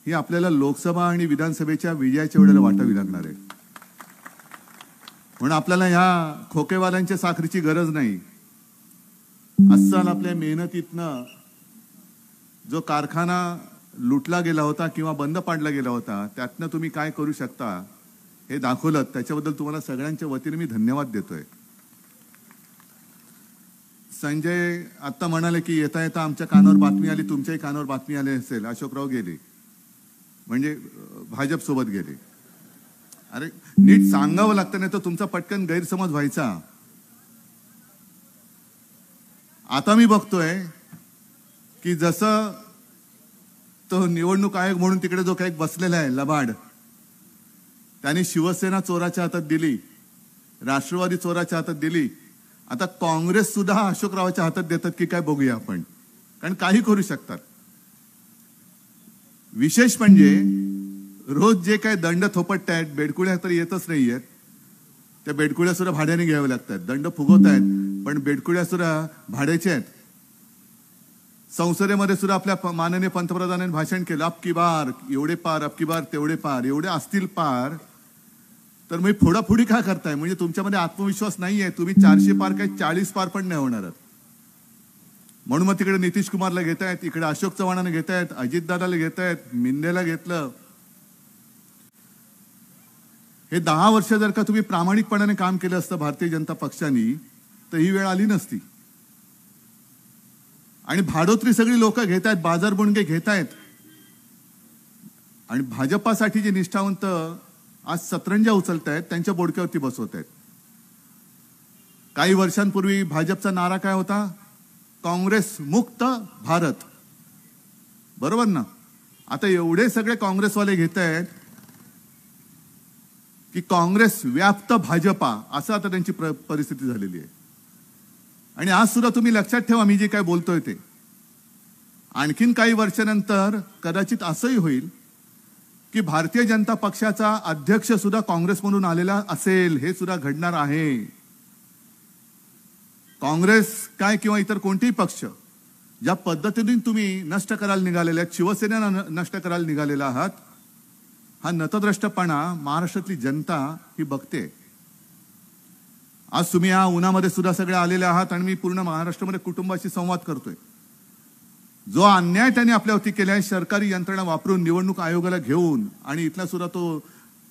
ही आपल्याला लोकसभा आणि विधानसभेच्या विजयाच्या वेळेला वाटावी लागणार आहे. म्हणून आपल्याला ह्या खोकेवाल्यांच्या साखरेची गरज नाही. अस्सल आपल्या मेहनतीतनं जो कारखाना लुटला गेला होता किंवा बंद पाडला गेला होता, त्यातनं तुम्ही काय करू शकता हे दाखवलं. त्याच्याबद्दल तुम्हाला सगळ्यांच्या वतीने मी धन्यवाद देतोय. संजय आता म्हणाले की येता येता आमच्या कानावर बातमी आली, तुमच्याही कानावर बातमी आली असेल, अशोकराव गेले म्हणजे भाजप सोबत गेले. अरे नीट सांगावं लागतं, नाही तर तुमचा पटकन गैरसमज व्हायचा. आता मी बघतोय की जसं तो निवडणूक आयोग म्हणून तिकडे जो काही बसलेला आहे लबाड, त्याने शिवसेना चोराच्या हातात दिली, राष्ट्रवादी चोराच्या हातात दिली, आता काँग्रेस सुद्धा अशोकरावाच्या हातात देतात की काय बघूया आपण. कारण काही करू शकतात. विशेष म्हणजे रोज जे काही दंड थोपटतायत, बेडकुळ्या तर येतच नाहीयेत, त्या बेडकुळ्या सुद्धा भाड्याने घ्याव्या लागतात. दंड फुगवत आहेत पण बेडकुळ्या सुद्धा भाड्याच्या आहेत. संसदेमध्ये सुद्धा आपल्या माननीय पंतप्रधानांनी भाषण केलं, अब की बार एवढे पार, अब की बार तेवढे पार, एवढे असतील पार. तर मी फोडाफोडी का करताय? म्हणजे तुमच्यामध्ये आत्मविश्वास नाहीये. तुम्ही 400 पार काय 40 पार पण नाही होणार. म्हणून मग तिकडे नितीश कुमारला घेतायत, इकडे अशोक चव्हाणांना घेतायत, अजितदादाला घेतायत, मिंदेला घेतलं. हे 10 वर्ष जर का तुम्ही प्रामाणिकपणाने काम केलं असतं भारतीय जनता पक्षाने, तर ही वेळ आली नसती. आणि भाडोत्री सगळी लोक घेतायत, बाजार बुणगे घेतायत. आणि भाजपासाठी जे निष्ठावंत आज सतरंजा उचलतायत त्यांच्या बोडक्यावरती बसवत आहेत. काही वर्षांपूर्वी भाजपचा नारा काय होता? काँग्रेस मुक्त भारत. बरोबर ना? आता एवढे सगळे काँग्रेसवाले घेत आहेत की काँग्रेस व्याप्त भाजपा, असं आता त्यांची परिस्थिती झालेली आहे. आणि आज सुद्धा तुम्ही लक्षात ठेवा मी जे काय बोलतोय ते. आणखीन काही वर्षानंतर कदाचित असंही होईल की भारतीय जनता पक्षाचा अध्यक्ष सुद्धा काँग्रेसमधून आलेला असेल. हे सुद्धा घडणार आहे. काँग्रेस काय किंवा इतर कोणतेही पक्ष ज्या पद्धतीने तुम्ही नष्ट करायला निघालेले आहेत, शिवसेना नष्ट करायला निघालेला आहात, हा नतद्रष्टपणा महाराष्ट्रातली जनता ही बघते. आज तुम्ही या उन्हामध्ये सुद्धा सगळे आलेले आहात आणि मी पूर्ण महाराष्ट्रामध्ये कुटुंबाशी संवाद करतोय. जो अन्याय त्यांनी आपल्यावरती केला आहे, सरकारी यंत्रणा वापरून निवडणूक आयोगाला घेऊन, आणि इथला सुद्धा तो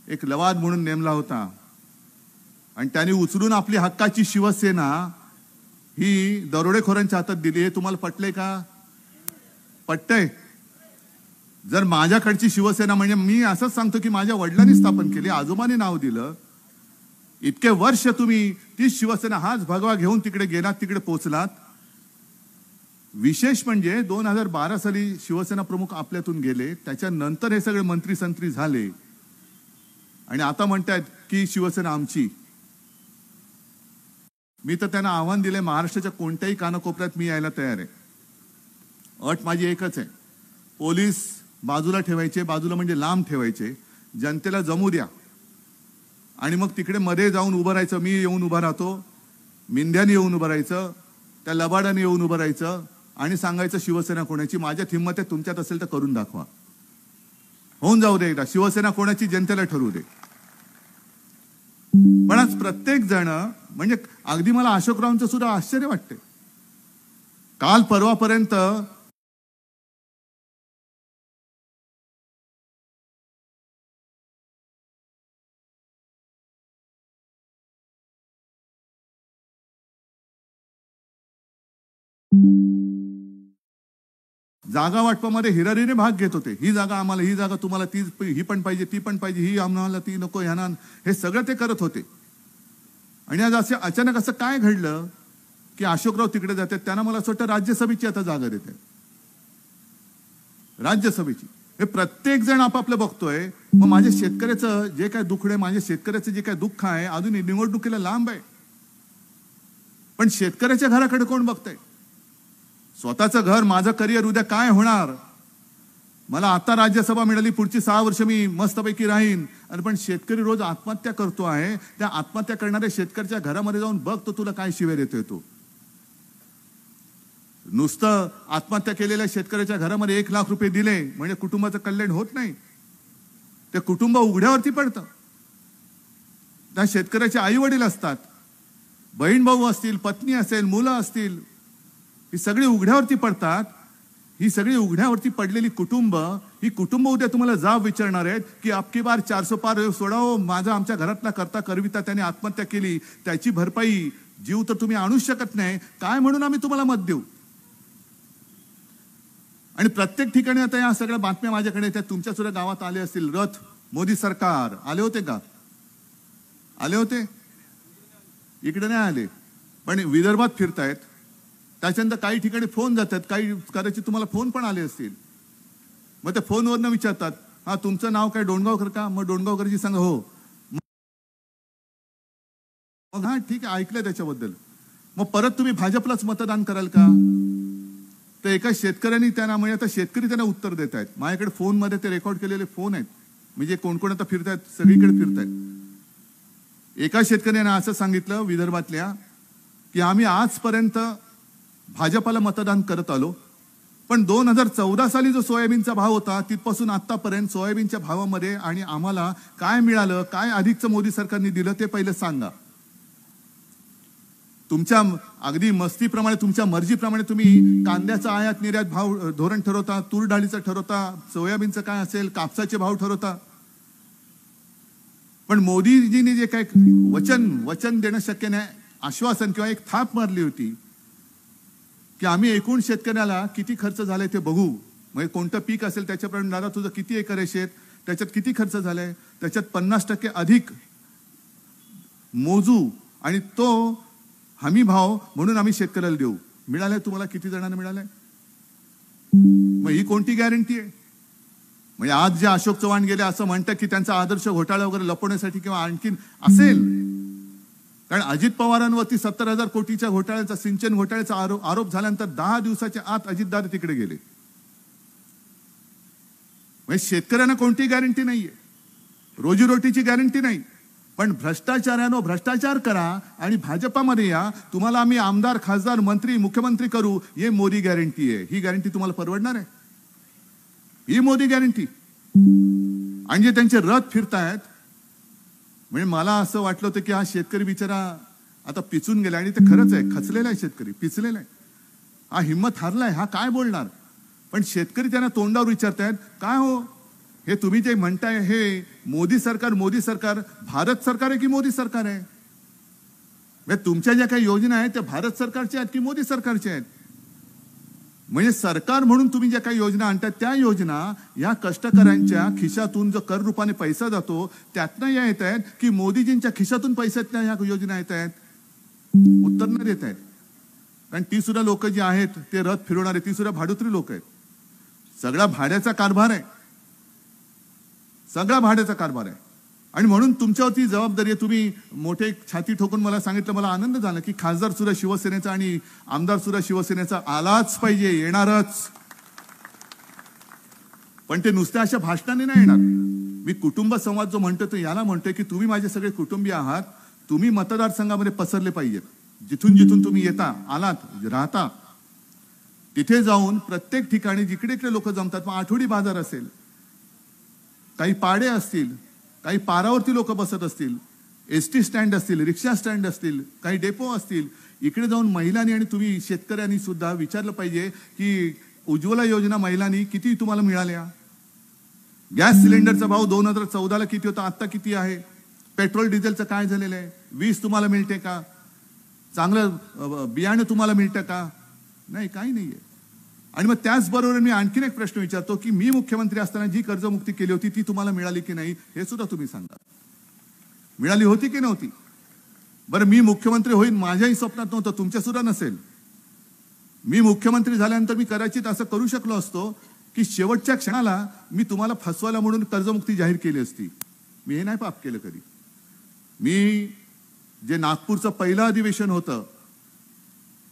एक लवाद म्हणून नेमला होता, आणि त्यांनी उचलून आपली हक्काची शिवसेना ही दरोडेखोरांच्या हातात दिली. हे तुम्हाला पटलंय का? पटतंय? जर माझ्याकडची शिवसेना, म्हणजे मी असंच सांगतो की माझ्या वडिलांनी स्थापन केली, आजोबांनी नाव दिलं, इतके वर्ष तुम्ही तीच शिवसेना हाच भगवा घेऊन तिकडे गेलात, तिकडे पोहोचलात. विशेष म्हणजे 2012 साली शिवसेना प्रमुख आपल्यातून गेले, त्याच्यानंतर हे सगळे मंत्री संत्री झाले आणि आता म्हणतायत की शिवसेना आमची. मी तर त्यांना आव्हान दिले, महाराष्ट्राच्या कोणत्याही कानाकोपऱ्यात मी यायला तयार आहे. अट माझी एकच आहे, पोलीस बाजूला ठेवायचे, बाजूला म्हणजे लांब ठेवायचे, जनतेला जमू द्या आणि मग तिकडे मध्ये जाऊन उभं राहायचं. मी येऊन उभा राहतो, मिंद्याने येऊन उभं राहायचं, त्या लबाडाने येऊन उभं राहायचं आणि सांगायचं शिवसेना कोणाची. माझ्यात हिंमत आहे, तुमच्यात असेल तर करून दाखवा. होऊन जाऊ दे एकदा, शिवसेना कोणाची जनतेला ठरवू दे. पण आज प्रत्येक जण, म्हणजे अगदी मला अशोकरावांचं सुद्धा आश्चर्य वाटते. काल परवापर्यंत जागा वाटपामध्ये हिरारीने भाग घेत होते. ही जागा आम्हाला, ही जागा तुम्हाला, ती ही पण पाहिजे, ती पण पाहिजे, ही आम्हाला, ती नको, ह्यांना, हे सगळं ते करत होते. आणि आज असे अचानक असं काय घडलं की अशोकराव तिकडे जातात, त्यांना मला असं वाटतं राज्यसभेची आता जागा देत आहे, राज्यसभेची. हे प्रत्येक जण आपापलं बघतोय. मग माझ्या शेतकऱ्याचं जे काय दुःख आहे, माझ्या शेतकऱ्याचं जे काय दुःख आहे, अजून निवडणुकीला लांब आहे, पण शेतकऱ्याच्या घराकडे कोण बघतंय? स्वतःचं घर, माझं करिअर उद्या काय होणार? मला आता राज्यसभा मिळाली, पुढची 6 वर्ष मी मस्तपैकी राहीन, आणि पण शेतकरी रोज आत्महत्या करतो आहे. त्या आत्महत्या करणाऱ्या शेतकऱ्याच्या घरामध्ये जाऊन बघ, तो तुला काय शिव्या देतोय. तो नुसतं आत्महत्या केलेल्या शेतकऱ्याच्या घरामध्ये 1 लाख रुपये दिले म्हणजे कुटुंबाचं कल्याण होत नाही. ते कुटुंब उघड्यावरती पडतं. त्या शेतकऱ्याचे आई वडील असतात, बहीण भाऊ असतील, पत्नी असेल, मुलं असतील, ही सगळी उघड्यावरती पडतात. ही सगळी उघड्यावरती पडलेली कुटुंब, ही कुटुंब उद्या तुम्हाला जाब विचारणार आहेत की आपकी बार 400 पार सोडाओ, माझा आमच्या घरातला करता करविता त्याने आत्महत्या केली, त्याची भरपाई जीव तर तुम्ही आणू शकत नाही, काय म्हणून आम्ही तुम्हाला मत देऊ. आणि प्रत्येक ठिकाणी आता या सगळ्या बातम्या माझ्याकडे त्या तुमच्या सुद्धा गावात आले असतील. रथ मोदी सरकार आले होते का? आले होते? इकडे नाही आले, पण विदर्भात फिरतायत. त्याच्यानंतर काही ठिकाणी फोन जातात, काही कदाचित तुम्हाला फोन पण आले असतील. मग त्या फोनवरनं विचारतात, हा तुमचं नाव काय डोणगावकर का? मग डोणगावकरजी सांगा हो. मग हा ठीक आहे, ऐकलंय त्याच्याबद्दल. मग परत तुम्ही भाजपलाच मतदान कराल का? तर एका शेतकऱ्यांनी त्यांना, म्हणजे आता शेतकरी त्यांना उत्तर देत आहेत. माझ्याकडे फोनमध्ये ते रेकॉर्ड केलेले फोन आहेत, म्हणजे कोण कोण आता फिरतायत, सगळीकडे फिरतायत. एका शेतकऱ्याने असं सांगितलं विदर्भातल्या की आम्ही आजपर्यंत भाजपाला मतदान करत आलो, पण 2014 साली जो सोयाबीनचा भाव होता तिथपासून आतापर्यंत सोयाबीनच्या भावामध्ये आणि आम्हाला काय मिळालं, काय अधिकचं मोदी सरकारने दिलं ते पहिलं सांगा. तुमच्या अगदी मस्तीप्रमाणे, तुमच्या मर्जीप्रमाणे तुम्ही कांद्याचा आयात निर्यात भाव धोरण ठरवता, तूर डाळीचं ठरवता, सोयाबीनचं काय असेल, कापसाचे भाव ठरवता. पण मोदीजींनी जे काय वचन देणं शक्य नाही, आश्वासन किंवा एक थाप मारली होती की आम्ही एकूण शेतकऱ्याला किती खर्च झालाय ते बघू. म्हणजे कोणतं पीक असेल त्याच्याप्रमाणे, दादा तुझं किती एकर आहे शेत, त्याच्यात किती खर्च झालाय, त्याच्यात 50% अधिक मोजू आणि तो हमी भाव म्हणून आम्ही शेतकऱ्याला देऊ. मिळालाय तुम्हाला? किती जणांना मिळालाय? मग ही कोणती गॅरंटी आहे? म्हणजे आज जे अशोक चव्हाण गेले असं म्हणतात की त्यांचा आदर्श घोटाळा वगैरे लपवण्यासाठी किंवा आणखीन असेल. कारण अजित पवारांवरती 70,000 कोटीच्या घोटाळ्याचा, सिंचन घोटाळ्याचा आरोप झाल्यानंतर 10 दिवसाच्या आत अजितदादा तिकडे गेले. म्हणजे शेतकऱ्यांना कोणती गॅरंटी नाहीये, रोजीरोटीची गॅरंटी नाही. पण भ्रष्टाचारानं भ्रष्टाचार करा आणि भाजपामध्ये या, तुम्हाला आम्ही आमदार, खासदार, मंत्री, मुख्यमंत्री करू, हे मोदी गॅरंटी आहे. ही गॅरंटी तुम्हाला परवडणार आहे? ही मोदी गॅरंटी. आणि जे त्यांचे रथ फिरतायत, म्हणजे मला असं वाटलं होतं की हा शेतकरी बिचारा आता पिचून गेला, आणि ते खरंच आहे, खचलेला आहे शेतकरी, पिचलेला आहे, हा हिंमत हारलाय, हा काय बोलणार. पण शेतकरी त्यांना तोंडावर विचारतायत, काय हो हे तुम्ही जे म्हणताय हे मोदी सरकार भारत सरकार आहे की मोदी सरकार आहे? म्हणजे तुमच्या ज्या काही योजना आहेत त्या भारत सरकारच्या आहेत की मोदी सरकारच्या आहेत? म्हणजे सरकार म्हणून तुम्ही ज्या काही योजना आणतात त्या योजना या कष्टकऱ्यांच्या खिशातून जो कर रूपाने पैसा जातो त्यातनं या येत आहेत की मोदीजींच्या खिशातून पैशातल्या या योजना येत आहेत? उत्तर न देत आहेत. कारण ती सुद्धा लोक जी आहेत ते रथ फिरवणारे ती सुद्धा भाडुत्री लोक आहेत. सगळा भाड्याचा कारभार आहे, सगळा भाड्याचा कारभार आहे. आणि म्हणून तुमच्यावरती जबाबदारी आहे. तुम्ही मोठे छाती ठोकून मला सांगितलं, मला आनंद झाला की खासदार सुद्धा शिवसेनेचा आणि आमदार सुद्धा शिवसेनेचा आलाच पाहिजे, येणारच. पण ते नुसत्या अशा भाषणाने नाही येणार. मी कुटुंब संवाद जो म्हणतो तो याला म्हणतोय की तुम्ही माझे सगळे कुटुंबीय आहात, तुम्ही मतदारसंघामध्ये पसरले पाहिजेत. जिथून जिथून तुम्ही येता, आलात, राहता, तिथे जाऊन प्रत्येक ठिकाणी जिकडे इकडे लोक जमतात, मग आठवडी बाजार असेल, काही पाडे असतील, काही पारावरती लोक बसत असतील, एसटी स्टँड असतील, रिक्षा स्टँड असतील, काही डेपो असतील, इकडे जाऊन महिलांनी आणि तुम्ही शेतकऱ्यांनी सुद्धा विचारलं पाहिजे की उज्ज्वला योजना महिलांनी किती तुम्हाला मिळाल्या? गॅस सिलेंडरचा भाव 2014ला किती होता, आता किती आहे? पेट्रोल डिझेलचं काय झालेलं आहे? वीज तुम्हाला मिळते का? चांगलं बियाणं तुम्हाला मिळतं का? नाही, काही नाहीये. आणि मग त्याचबरोबर मी आणखीन एक प्रश्न विचारतो की मी मुख्यमंत्री असताना जी कर्जमुक्ती केली होती ती तुम्हाला मिळाली की नाही हे सुद्धा तुम्ही सांगा. मिळाली होती की नव्हती? बरं, मी मुख्यमंत्री होईन माझ्याही स्वप्नात नव्हतं, तुमच्या सुद्धा नसेल. मी मुख्यमंत्री झाल्यानंतर मी कदाचित असं करू शकलो असतो की शेवटच्या क्षणाला मी तुम्हाला फसवायला म्हणून कर्जमुक्ती जाहीर केली असती. मी हे नाही पाप केलं कधी. मी जे नागपूरचं पहिलं अधिवेशन होतं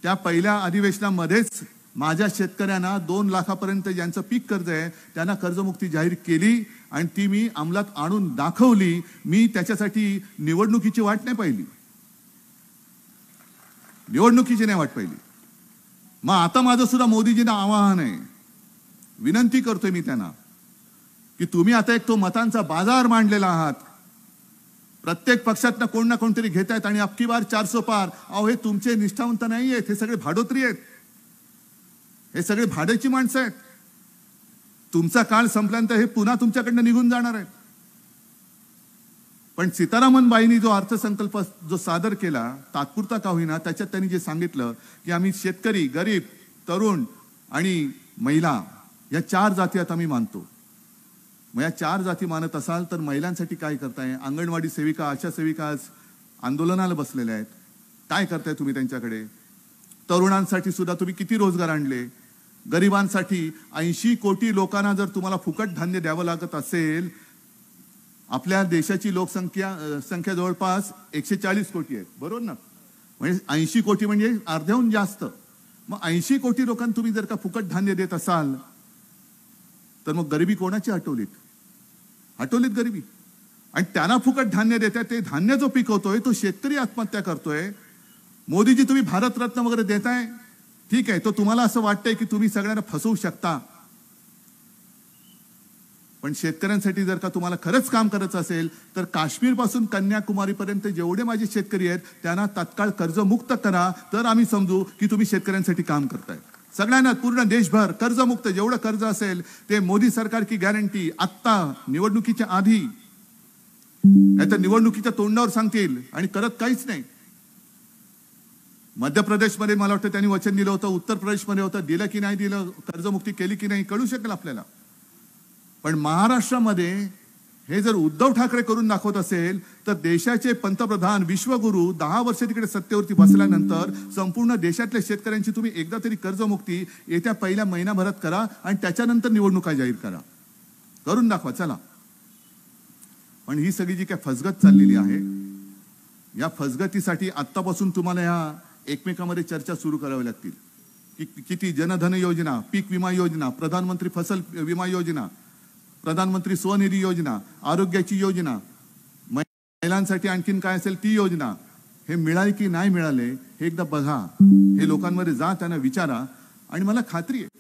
त्या पहिल्या अधिवेशनामध्येच माझ्या शेतकऱ्यांना 2 लाखापर्यंत ज्यांचं पीक कर्ज आहे त्यांना कर्जमुक्ती जाहीर केली आणि ती मी अंमलात आणून दाखवली. मी त्याच्यासाठी निवडणुकीची वाट नाही पाहिली, निवडणुकीची नाही वाट पाहिली. मग आता माझं सुद्धा मोदीजींना आवाहन आहे, विनंती करतोय मी त्यांना की तुम्ही आता एक तो मतांचा बाजार मांडलेला आहात. प्रत्येक पक्षातनं कोण ना कोणतरी घेत आहेत आणि अबकी बार 400 पार. अहो हे तुमचे निष्ठावंत नाही आहेत, हे सगळे भाडोत्री आहेत, हे सगळे भाड्याची माणसं आहेत. तुमचा काळ संपल्यानंतर हे पुन्हा तुमच्याकडनं निघून जाणार आहेत. पण सीतारामन बाईंनी जो अर्थसंकल्प जो सादर केला तात्पुरता का होईना, त्याच्यात त्यांनी जे सांगितलं की आम्ही शेतकरी, गरीब, तरुण आणि महिला या 4 जाती आता आम्ही मानतो. मग या 4 जाती मानत असाल तर महिलांसाठी काय करताय? अंगणवाडी सेविका, आशा सेविका आज आंदोलनाला बसलेल्या आहेत, काय करताय तुम्ही त्यांच्याकडे? तरुणांसाठी सुद्धा तुम्ही किती रोजगार आणले? गरिबांसाठी 80 कोटी लोकांना जर तुम्हाला फुकट धान्य द्यावं लागत असेल, आपल्या देशाची संख्या जवळपास 140 कोटी आहे, बरोबर ना? म्हणजे 80 कोटी म्हणजे अर्ध्याहून जास्त. मग 80 कोटी लोकांना तुम्ही जर का फुकट धान्य देत असाल तर मग गरिबी कोणाची हटवलीत? गरिबी. आणि त्यांना फुकट धान्य देताय, ते धान्य जो पिकवतोय तो शेतकरी आत्महत्या करतोय. मोदीजी तुम्ही भारतरत्न वगैरे देताय, ठीक आहे, तो तुम्हाला असं वाटतंय की तुम्ही सगळ्यांना फसवू शकता. पण शेतकऱ्यांसाठी जर का तुम्हाला खरंच काम करायचं असेल तर काश्मीर पासून कन्याकुमारी पर्यंत जेवढे माझे शेतकरी आहेत त्यांना तात्काळ कर्जमुक्त करा, तर आम्ही समजू की तुम्ही शेतकऱ्यांसाठी काम करताय. सगळ्यांना पूर्ण देशभर कर्जमुक्त, जेवढं कर्ज असेल ते मोदी सरकार की गॅरंटी. आत्ता निवडणुकीच्या आधी, नाहीतर निवडणुकीच्या तोंडावर सांगतील आणि करत काहीच नाही. मध्य प्रदेशमध्ये मला वाटतं त्यांनी वचन दिलं होतं, उत्तर प्रदेशमध्ये होतं, दिलं की नाही दिलं, कर्जमुक्ती केली की नाही कळू शकेल आपल्याला. पण महाराष्ट्रामध्ये हे जर उद्धव ठाकरे करून दाखवत असेल तर देशाचे पंतप्रधान, विश्वगुरु 10 वर्ष तिकडे सत्तेवरती बसल्यानंतर संपूर्ण देशातल्या शेतकऱ्यांची तुम्ही एकदा तरी कर्जमुक्ती येत्या पहिल्या महिनाभरात करा आणि त्याच्यानंतर निवडणुका जाहीर करा, करून दाखवा चला. पण ही सगळी जी काय फसगत चाललेली आहे, या फसगतीसाठी आत्तापासून तुम्हाला या एकमेकांमध्ये चर्चा सुरू करावी लागतील की किती जनधन योजना, पीक विमा योजना, प्रधानमंत्री फसल विमा योजना, प्रधानमंत्री स्वनिधी योजना, आरोग्याची योजना, महिलांसाठी आणखीन काय असेल ती योजना, हे मिळाले की नाही मिळाले हे एकदा बघा. हे लोकांमध्ये जा, त्यांना विचारा. आणि मला खात्री आहे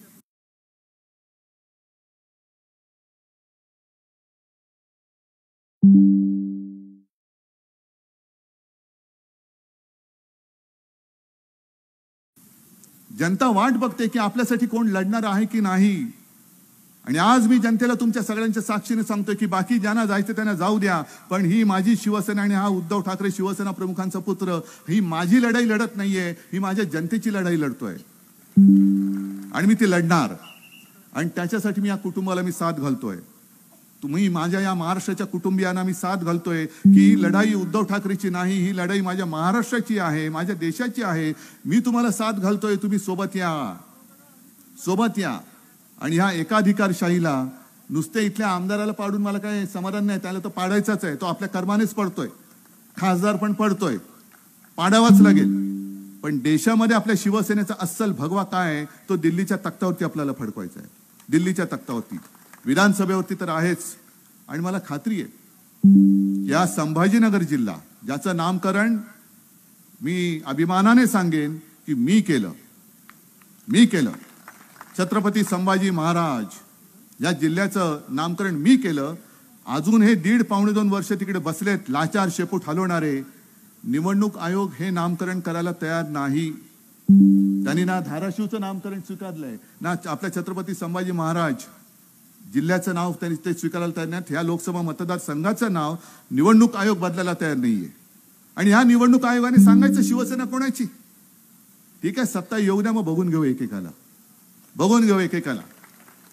जनता वाट बघते की आपल्यासाठी कोण लढणार आहे की नाही. आणि आज मी जनतेला तुमच्या सगळ्यांच्या साक्षीने सांगतोय की बाकी ज्यांना जायचं त्यांना जाऊ द्या, पण ही माझी शिवसेना आणि हा उद्धव ठाकरे शिवसेना प्रमुखांचा पुत्र, ही माझी लढाई लढत नाहीये, ही माझ्या जनतेची लढाई लढतोय आणि मी ती लढणार. आणि त्याच्यासाठी मी या कुटुंबाला मी साथ घालतोय. तुम्ही माझ्या या महाराष्ट्राच्या कुटुंबियांना मी साथ घालतोय की ही लढाई उद्धव ठाकरेची नाही, ही लढाई माझ्या महाराष्ट्राची आहे, माझ्या देशाची आहे. मी तुम्हाला साथ घालतोय, तुम्ही सोबत या, सोबत या. आणि ह्या एकाधिकारशाहीला नुसते इथल्या आमदाराला पाडून मला काय समाधान नाही, त्याला तो पाडायचाच आहे. तो आपल्या कर्मानेच पडतोय, खासदार पण पडतोय, पाडावाच लागेल. पण देशामध्ये आपल्या शिवसेनेचा अस्सल भगवा काय आहे तो दिल्लीच्या तख्तावरती आपल्याला फडकवायचा आहे. दिल्लीच्या तख्तावरती, विधानसभेवरती तर आहेच. आणि मला खात्री आहे या संभाजीनगर जिल्हा ज्याचं नामकरण मी अभिमानाने सांगेन की मी केलं, छत्रपती संभाजी महाराज या जिल्ह्याचं नामकरण मी केलं. अजून हे 1.5-2 वर्ष तिकडे बसलेत लाचार शेपूट हलवणारे. निवडणूक आयोग हे नामकरण करायला तयार नाही. त्यांनी ना धाराशिवचं नामकरण स्वीकारलंय, ना आपल्या छत्रपती संभाजी महाराज जिल्ह्याचं नाव त्यांनी ते स्वीकारायला तयार नाहीत. ह्या लोकसभा मतदारसंघाचं नाव निवडणूक आयोग बदलायला तयार नाहीये. आणि ह्या निवडणूक आयोगाने सांगायचं शिवसेना कोणाची. ठीक आहे, सत्ता येऊ द्या, मग बघून घेऊ एकेकाला.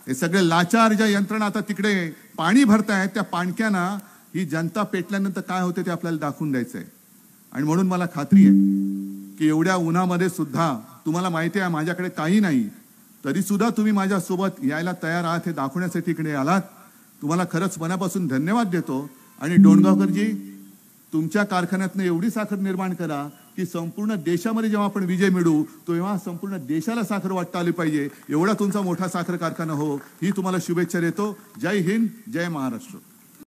हे सगळे लाचार ज्या यंत्रणा आता तिकडे पाणी भरतायत, त्या पाणक्यांना ही जनता पेटल्यानंतर काय होते ते आपल्याला दाखवून द्यायचंय. आणि म्हणून मला खात्री आहे की एवढ्या उन्हामध्ये सुद्धा तुम्हाला माहिती आहे माझ्याकडे काही नाही, तरी सुद्धा तुम्ही माझ्या सोबत यायला तयार आहात हे दाखवण्यासाठी इकडे आलात. तुम्हाला खरंच मनापासून धन्यवाद देतो. आणि डोणगावकरजी, तुमच्या कारखान्यातनं एवढी साखर निर्माण करा की संपूर्ण देशामध्ये जेव्हा आपण विजय मिळवू तेव्हा संपूर्ण देशाला साखर वाटता आली पाहिजे. एवढा तुमचा मोठा साखर कारखाना हो, ही तुम्हाला शुभेच्छा देतो. जय हिंद, जय महाराष्ट्र.